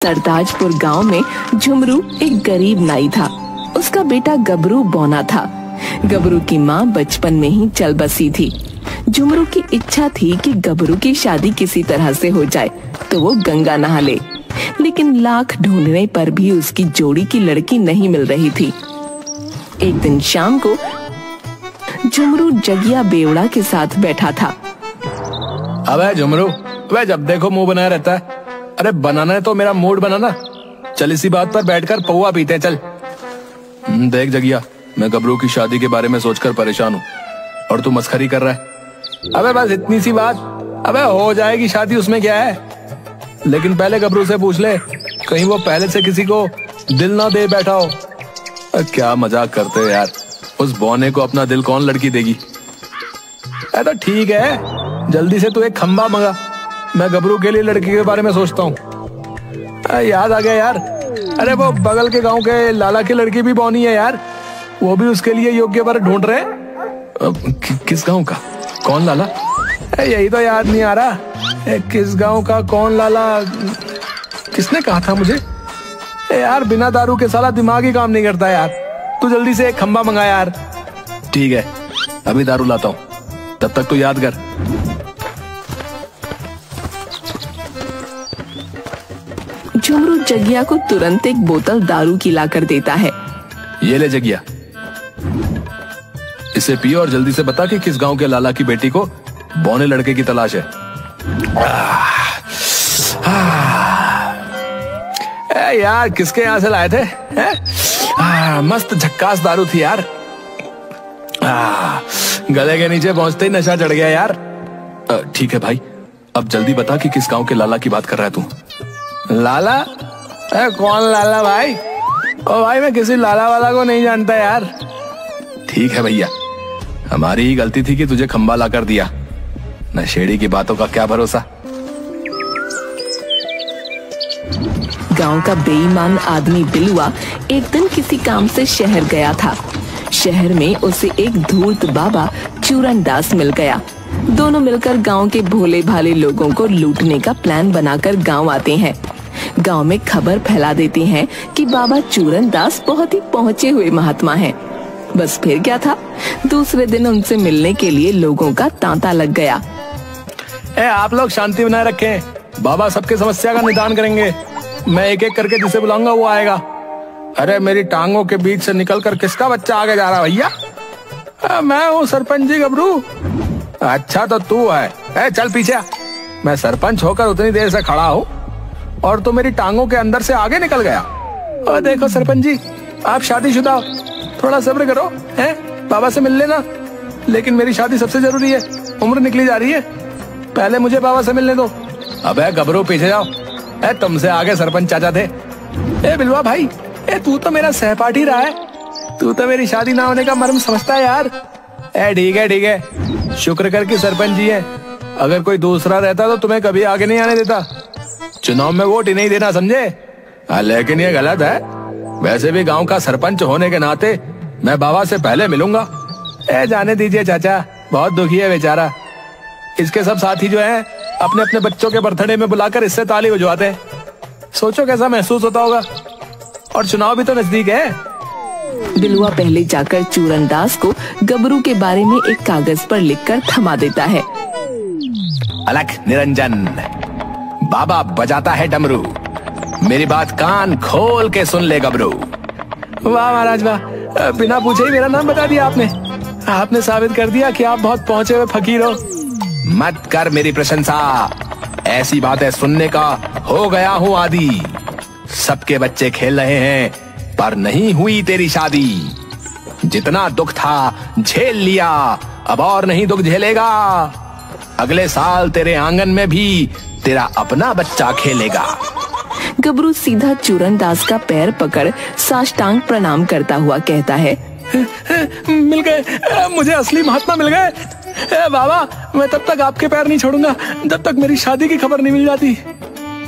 सरताजपुर गांव में झुमरू एक गरीब नाई था। उसका बेटा गबरू बौना था। गबरू की माँ बचपन में ही चल बसी थी। झुमरू की इच्छा थी कि गबरू की शादी किसी तरह से हो जाए तो वो गंगा नहा ले, लेकिन लाख ढूंढने पर भी उसकी जोड़ी की लड़की नहीं मिल रही थी। एक दिन शाम को झुमरू जगिया बेवड़ा के साथ बैठा था। अबे झुमरू, वह जब देखो मुंह बनाया रहता है। अरे बनाना है तो मेरा मूड बनाना। चल इसी बात पर बैठकर पौवा पीते हैं, चल। देख जगिया, मैं गबरू की शादी के बारे में सोचकर परेशान हूँ और तू मस्खरी कर रहा है। अबे बस इतनी सी बात, अबे हो जाएगी शादी, उसमें क्या है। लेकिन पहले गबरू से पूछ ले, कहीं वो पहले से किसी को दिल ना दे बैठा हो। क्या मजाक करते हो यार, उस बौने को अपना दिल कौन लड़की देगी। तो ठीक है, जल्दी से तू एक खंबा मंगा, मैं गबरू के लिए लड़की के बारे में सोचता हूँ। याद आ गया यार, अरे वो बगल के गांव के लाला की लड़की भी बौनी है यार, वो भी उसके लिए योग्य वर ढूंढ रहे हैं। किस गांव का, कौन लाला? यही तो याद नहीं आ रहा। किस गांव का कौन लाला, किसने कहा था मुझे यार। बिना दारू के साला दिमाग ही काम नहीं करता यार। तू जल्दी से एक खंबा मंगा यार। ठीक है, अभी दारू लाता हूँ, तब तक तू याद कर। झुमरू जगिया को तुरंत एक बोतल दारू की लाकर देता है। ये ले जगिया, इसे पियो और जल्दी से बता कि किस गांव के लाला की बेटी को बौने लड़के की तलाश है। यार किसके यहाँ से लाए थे? मस्त झक्कास दारू थी यार। गले के नीचे पहुंचते ही नशा चढ़ गया यार। ठीक है भाई, अब जल्दी बता कि किस गांव के लाला की बात कर रहा है तू। लाला? कौन लाला भाई? ओ भाई, मैं किसी लाला वाला को नहीं जानता यार। ठीक है भैया, हमारी ही गलती थी कि तुझे खंबा लाकर दिया। नशेड़ी की बातों का क्या भरोसा। गांव का बेईमान आदमी बिलुआ एक दिन किसी काम से शहर गया था। शहर में उसे एक धूर्त बाबा चूरनदास मिल गया। दोनों मिलकर गांव के भोले भाले लोगों को लूटने का प्लान बनाकर गांव आते हैं। गांव में खबर फैला देते हैं कि बाबा चूरनदास बहुत ही पहुंचे हुए महात्मा हैं। बस फिर क्या था, दूसरे दिन उनसे मिलने के लिए लोगों का तांता लग गया। आप लोग शांति बनाए रखें, बाबा सबके समस्या का निदान करेंगे। मैं एक एक करके जिसे बुलाऊंगा वो आएगा। अरे मेरी टांगों के बीच से निकलकर किसका बच्चा आगे जा रहा भैया? मैं हूँ सरपंच जी गबरू। अच्छा तो तू है, चल पीछे आ। मैं सरपंच होकर उतनी देर से खड़ा हूँ और तू मेरी टांगों के अंदर से आगे निकल गया। और देखो सरपंच जी, आप शादीशुदा हो, थोड़ा सब्र करो, हैं? बाबा से मिल लेना। लेकिन मेरी शादी सबसे जरूरी है, उम्र निकली जा रही है, पहले मुझे बाबा से मिलने दो। अबे गबरू पीछे जाओ, तुमसे आगे सरपंच चाचा थे। बिलवा भाई, तू तो मेरा सहपाठी रहा है, तू तो मेरी शादी ना होने का मर्म समझता है यार। ठीक है, शुक्र कर कि सरपंच जी है, अगर कोई दूसरा रहता तो तुम्हें कभी आगे नहीं आने देता। चुनाव में वोट ही नहीं देना, समझे? लेकिन ये गलत है। वैसे भी गांव का सरपंच होने के नाते मैं बाबा से पहले मिलूंगा। जाने दीजिए चाचा, बहुत दुखी है बेचारा। इसके सब साथी जो हैं अपने अपने बच्चों के बर्थडे में बुलाकर इससे ताली बजवाते हैं। सोचो कैसा महसूस होता होगा। और चुनाव भी तो नजदीक है। बिलुआ पहले जाकर चूरनदास को गबरू के बारे में एक कागज पर लिखकर थमा देता है। अलख निरंजन, बाबा बजाता है डमरू, मेरी बात कान खोल के सुन ले गबरू। वाह महाराज वाह, बिना पूछे ही मेरा नाम बता दिया आपने। आपने साबित कर दिया कि आप बहुत पहुंचे हुए फकीर हो। मत कर मेरी प्रशंसा, ऐसी बातें सुनने का हो गया हूँ आदी। सबके बच्चे खेल रहे हैं पर नहीं हुई तेरी शादी। जितना दुख था झेल लिया, अब और नहीं दुख झेलेगा। अगले साल तेरे आंगन में भी तेरा अपना बच्चा खेलेगा। गबरू सीधा चूरनदास का पैर पकड़ साष्टांग प्रणाम करता हुआ कहता है, मिल गए, मुझे असली महात्मा मिल गए। बाबा, मैं तब तक आपके पैर नहीं छोड़ूंगा जब तक मेरी शादी की खबर नहीं मिल जाती।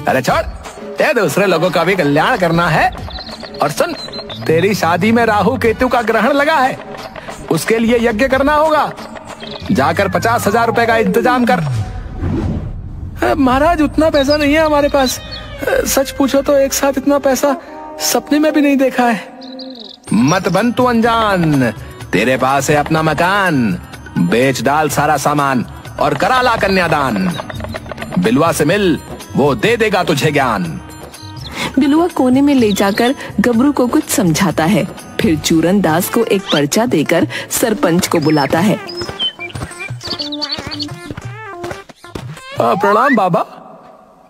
अरे छोड़, दूसरे लोगों का भी कल्याण करना है। और सुन, तेरी शादी में राहु केतु का ग्रहण लगा है, उसके लिए यज्ञ करना होगा। जाकर 50,000 रुपए का इंतजाम कर। महाराज, उतना पैसा नहीं है हमारे पास, सच पूछो तो एक साथ इतना पैसा सपने में भी नहीं देखा है। मत बन तू अनजान, तेरे पास है अपना मकान, बेच डाल सारा सामान और करा ला कन्यादान। बिलवा से मिल, वो दे देगा तुझे ज्ञान। बिलुआ कोने में ले जाकर गबरू को कुछ समझाता है, फिर चूरन दास को एक पर्चा देकर सरपंच को बुलाता है। प्रणाम बाबा।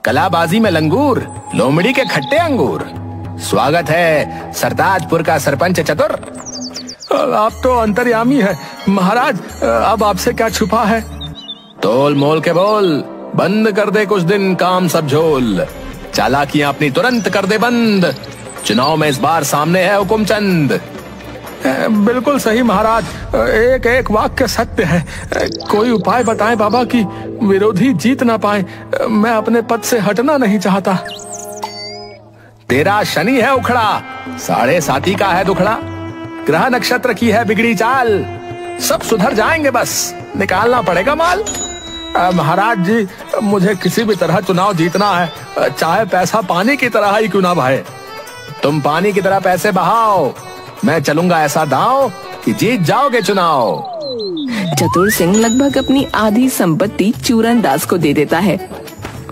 कलाबाजी में लंगूर, लोमड़ी के खट्टे अंगूर। स्वागत है सरताजपुर का सरपंच चतुर। आप तो अंतर्यामी है महाराज, अब आपसे क्या छुपा है। तोल मोल के बोल, बंद कर दे कुछ दिन काम सब झोल। चालाकियां अपनी तुरंत कर दे बंद, चुनाव में इस बार सामने है हुकुमचंद। बिल्कुल सही महाराज, एक एक वाक्य सत्य है। कोई उपाय बताएं बाबा कि विरोधी जीत ना पाए, मैं अपने पद से हटना नहीं चाहता। तेरा शनि है उखड़ा, 7.5 का है दुखड़ा। ग्रह नक्षत्र की है बिगड़ी चाल, सब सुधर जाएंगे बस निकालना पड़ेगा माल। महाराज जी, मुझे किसी भी तरह चुनाव जीतना है, चाहे पैसा पानी की तरह ही क्यों ना बहे। तुम पानी की तरह पैसे बहाओ, मैं चलूंगा ऐसा दांव कि जीत जाओगे चुनाव। चतुर सिंह लगभग अपनी आधी संपत्ति चूरन दास को दे देता है।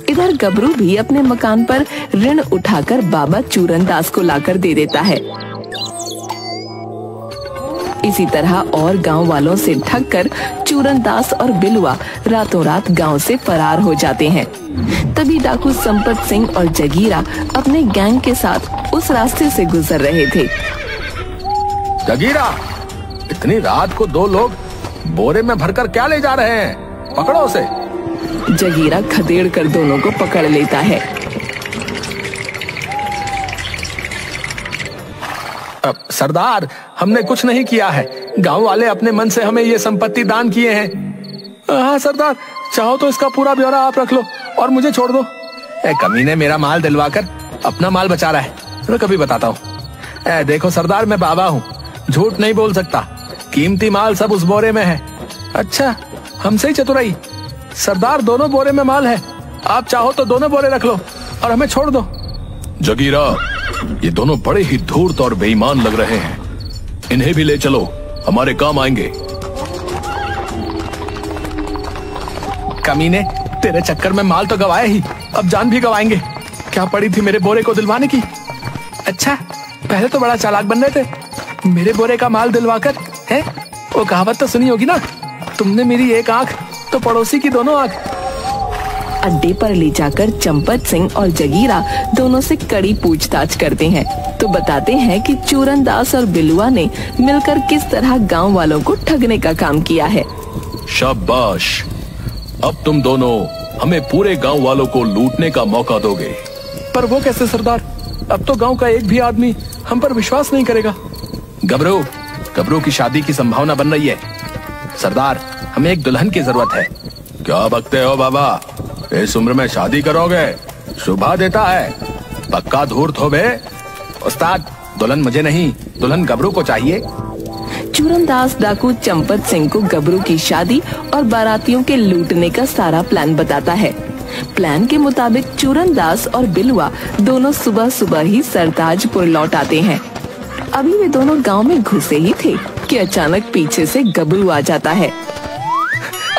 इधर गबरू भी अपने मकान पर ऋण उठाकर बाबा चूरन दास को लाकर दे देता है। इसी तरह और गांव वालों से ठगकर चूरन दास और बिलुआ रातों रात गांव से फरार हो जाते हैं। तभी डाकू संपत सिंह और जगीरा अपने गैंग के साथ उस रास्ते से गुजर रहे थे। जगीरा, इतनी रात को 2 लोग बोरे में भरकर क्या ले जा रहे हैं, पकड़ो उसे। जगीरा खदेड़ कर दोनों को पकड़ लेता है। सरदार, हमने कुछ नहीं किया है, गांव वाले अपने मन से हमें ये संपत्ति दान किए हैं। हाँ सरदार, चाहो तो इसका पूरा ब्यौरा आप रख लो और मुझे छोड़ दो। कमीने मेरा माल दिलवाकर अपना माल बचा रहा है, तो कभी बताता हूँ। देखो सरदार, मैं बाबा हूँ, झूठ नहीं बोल सकता। कीमती माल सब उस बोरे में है। अच्छा, हमसे ही चतुराई। सरदार, दोनों बोरे में माल है, आप चाहो तो दोनों बोरे रख लो और हमें छोड़ दो। जगीरा, ये दोनों बड़े ही धूर्त और बेईमान लग रहे हैं, इन्हें भी ले चलो, हमारे काम आएंगे। कमीने, तेरे चक्कर में माल तो गवाए ही, अब जान भी गवाएंगे। क्या पड़ी थी मेरे बोरे को दिलवाने की। अच्छा, पहले तो बड़ा चालाक बन रहे थे, मेरे बोरे का माल दिलवाकर है। वो कहावत तो सुनी होगी ना, तुमने मेरी एक आंख तो पड़ोसी की दोनों आंख। अड्डे पर ले जाकर चंपत सिंह और जगीरा दोनों से कड़ी पूछताछ करते हैं, तो बताते हैं कि चूरन दास और बिलुआ ने मिलकर किस तरह गांव वालों को ठगने का काम किया है। शाबाश, अब तुम दोनों हमें पूरे गांव वालों को लूटने का मौका दोगे। पर वो कैसे सरदार, अब तो गांव का एक भी आदमी हम पर विश्वास नहीं करेगा। गबरू की शादी की संभावना बन रही है। सरदार, हमें एक दुल्हन की जरूरत है। क्या बकते हो बाबा, इस उम्र में शादी करोगे? शोभा देता है, पक्का धूर्त हो बे। उस्ताद, दुल्हन मुझे नहीं, दुल्हन गबरू को चाहिए। चूरन दास डाकू चंपत सिंह को गबरू की शादी और बारातियों के लूटने का सारा प्लान बताता है। प्लान के मुताबिक चूरन दास और बिलुआ दोनों सुबह सुबह ही सरताजपुर लौट आते हैं। अभी वे दोनों गांव में घुसे ही थे कि अचानक पीछे से गबरू आ जाता है।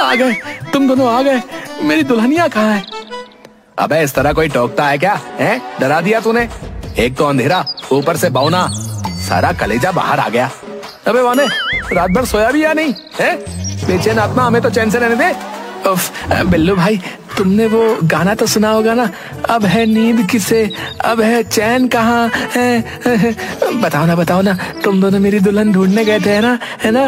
आ गए, तुम दोनों आ गए, मेरी दुल्हनिया कहाँ है? अबे इस तरह कोई टोकता है क्या? हैं? डरा दिया तूने। एक तो अंधेरा, ऊपर से बौना, सारा कलेजा बाहर आ गया। अबे वाने, रात भर सोया भी या नहीं है? बेचैन आत्मा, हमें तो चैन से रहने दे। बिल्लू भाई, तुमने वो गाना तो सुना होगा ना, अब है नींद किसे, अब है चैन कहाँ है। बताओ ना, तुम दोनों मेरी दुल्हन ढूंढने गए थे ना, है ना?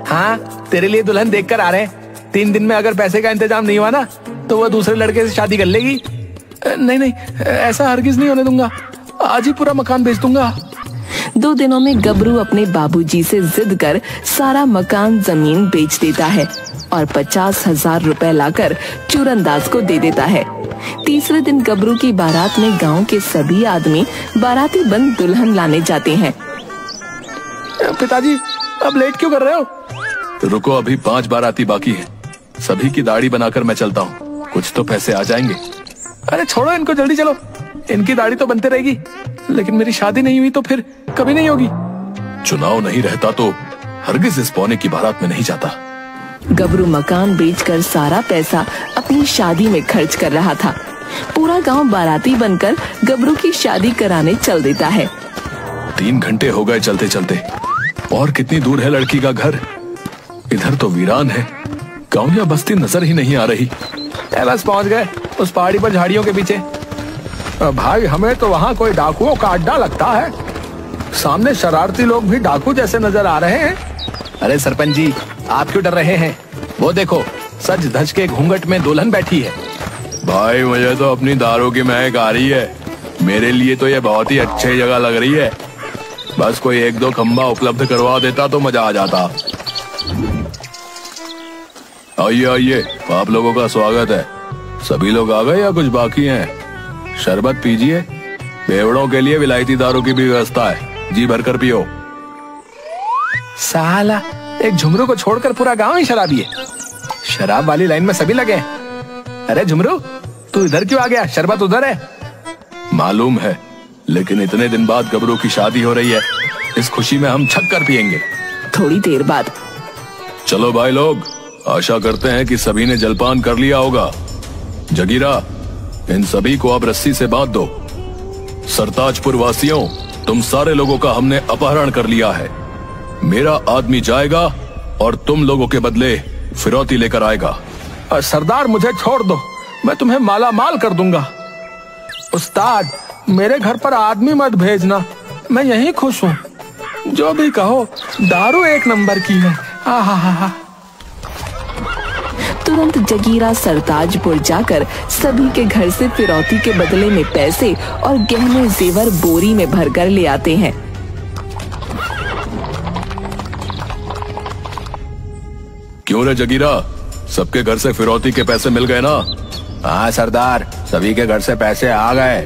हाँ, तेरे लिए दुल्हन देख कर आ रहे हैं। 3 दिन में अगर पैसे का इंतजाम नहीं हुआ ना, तो वो दूसरे लड़के से शादी कर लेगी। नहीं, ऐसा हरगिज नहीं होने दूंगा, आज ही पूरा मकान बेच दूंगा। 2 दिनों में गबरू अपने बाबूजी से जिद कर सारा मकान जमीन बेच देता है और 50,000 रुपए लाकर चूरन दास को दे देता है। तीसरे दिन गबरू की बारात में गांव के सभी आदमी बाराती बन दुल्हन लाने जाते हैं। पिताजी, अब लेट क्यों कर रहे हो? रुको, अभी 5 बाराती बाकी है, सभी की दाढ़ी बनाकर मैं चलता हूँ, कुछ तो पैसे आ जाएंगे। अरे छोड़ो इनको, जल्दी चलो। इनकी दाढ़ी तो बनते रहेगी, लेकिन मेरी शादी नहीं हुई तो फिर कभी नहीं होगी। चुनाव नहीं रहता तो हरगिज इस पौने की बारात में नहीं जाता। गबरू मकान बेचकर सारा पैसा अपनी शादी में खर्च कर रहा था। पूरा गांव बाराती बनकर गबरू की शादी कराने चल देता है। 3 घंटे हो गए चलते चलते। और कितनी दूर है लड़की का घर? इधर तो वीरान है, गांव या बस्ती नजर ही नहीं आ रही। बस पहुंच गए उस पहाड़ी पर झाड़ियों के पीछे। भाई हमें तो वहाँ कोई डाकुओं का अड्डा लगता है। सामने शरारती लोग भी डाकू जैसे नजर आ रहे हैं। अरे सरपंच जी, आप क्यों डर रहे हैं? वो देखो, सज धज के घूंघट में दुल्हन बैठी है। भाई मुझे तो अपनी दारू की महक आ रही है। मेरे लिए तो ये बहुत ही अच्छी जगह लग रही है। बस कोई 1-2 खंबा उपलब्ध करवा देता तो मजा आ जाता। आइए आइए, आप लोगों का स्वागत है। सभी लोग आ गए या कुछ बाकी हैं? शरबत पीजिए। बेवड़ों के लिए विलायती दारू की भी व्यवस्था है, जी भरकर पियो। साला, एक झुमरू को छोड़कर पूरा गांव ही शराबी है। शराब वाली लाइन में सभी लगे हैं। अरे झुमरू, तू इधर क्यों आ गया? शरबत उधर है। मालूम है, लेकिन इतने दिन बाद गबरू की शादी हो रही है, इस खुशी में हम छक कर पियेंगे। थोड़ी देर बाद चलो भाई लोग, आशा करते हैं कि सभी ने जलपान कर लिया होगा। जगीरा, इन सभी को अब रस्सी से बांध दो। सरताजपुर वासियों, तुम सारे लोगों का हमने अपहरण कर लिया है। मेरा आदमी जाएगा और तुम लोगों के बदले फिरौती लेकर आएगा। सरदार, मुझे छोड़ दो, मैं तुम्हें माला माल कर दूंगा। उस्ताद, मेरे घर पर आदमी मत भेजना, मैं यहीं खुश हूँ। जो भी कहो, दारू 1 नंबर की है। हा। तुरंत जगीरा सरताजपुर जाकर सभी के घर से फिरौती के बदले में पैसे और गहने जेवर बोरी में भरकर ले आते हैं। क्यों रे जगीरा, सबके घर से फिरौती के पैसे मिल गए ना? हाँ सरदार, सभी के घर से पैसे आ गए।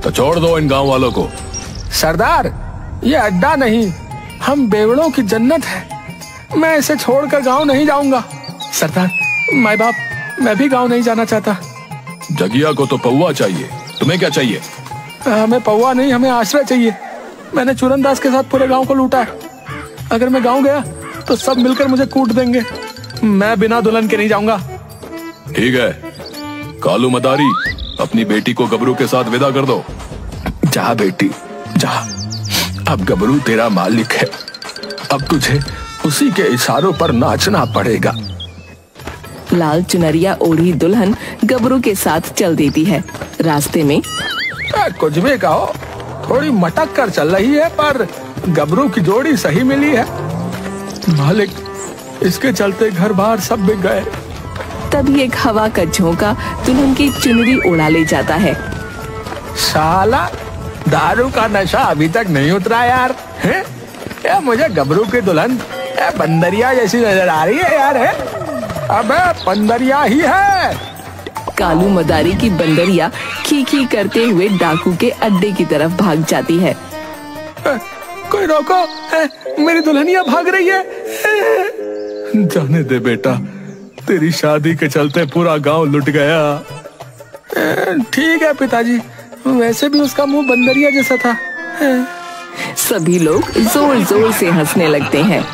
तो छोड़ दो इन गांव वालों को। सरदार, ये अड्डा नहीं, हम बेवड़ों की जन्नत है। मैं इसे छोड़कर गांव नहीं जाऊंगा। सरदार, माई बाप, मैं भी गांव नहीं जाना चाहता। जगिया को तो पौवा चाहिए, तुम्हें क्या चाहिए? हमें पौवा नहीं, हमें आश्रय चाहिए। मैंने चूरनदास के साथ पूरे गांव को लूटा है। अगर मैं गांव गया तो सब मिलकर मुझे कूट देंगे। मैं बिना दुल्हन के नहीं जाऊंगा। ठीक है, कालू मदारी, अपनी बेटी को गबरू के साथ विदा कर दो। जा बेटी जा, अब गबरू तेरा मालिक है। अब तुझे उसी के इशारों पर नाचना पड़ेगा। लाल चुनरिया ओढ़ी दुल्हन गबरू के साथ चल देती है। रास्ते में कुछ भी कहो, थोड़ी मटक कर चल रही है, पर गबरू की जोड़ी सही मिली है। मालिक, इसके चलते घर बार सब बिक गए। तभी एक हवा का झोंका दुल्हन की चुनरी उड़ा ले जाता है। साला, दारू का नशा अभी तक नहीं उतरा यार। हैं? ये मुझे गबरू की दुल्हन बंदरिया जैसी नजर आ रही है यार। है? अबे बंदरिया ही है। कालू मदारी की बंदरिया खी करते हुए डाकू के अड्डे की तरफ भाग जाती है। कोई रोको, मेरी दुल्हनिया भाग रही है। जाने दे बेटा, तेरी शादी के चलते पूरा गांव लुट गया। ठीक है पिताजी, वैसे भी उसका मुंह बंदरिया जैसा था। सभी लोग जोर जोर से हंसने लगते हैं।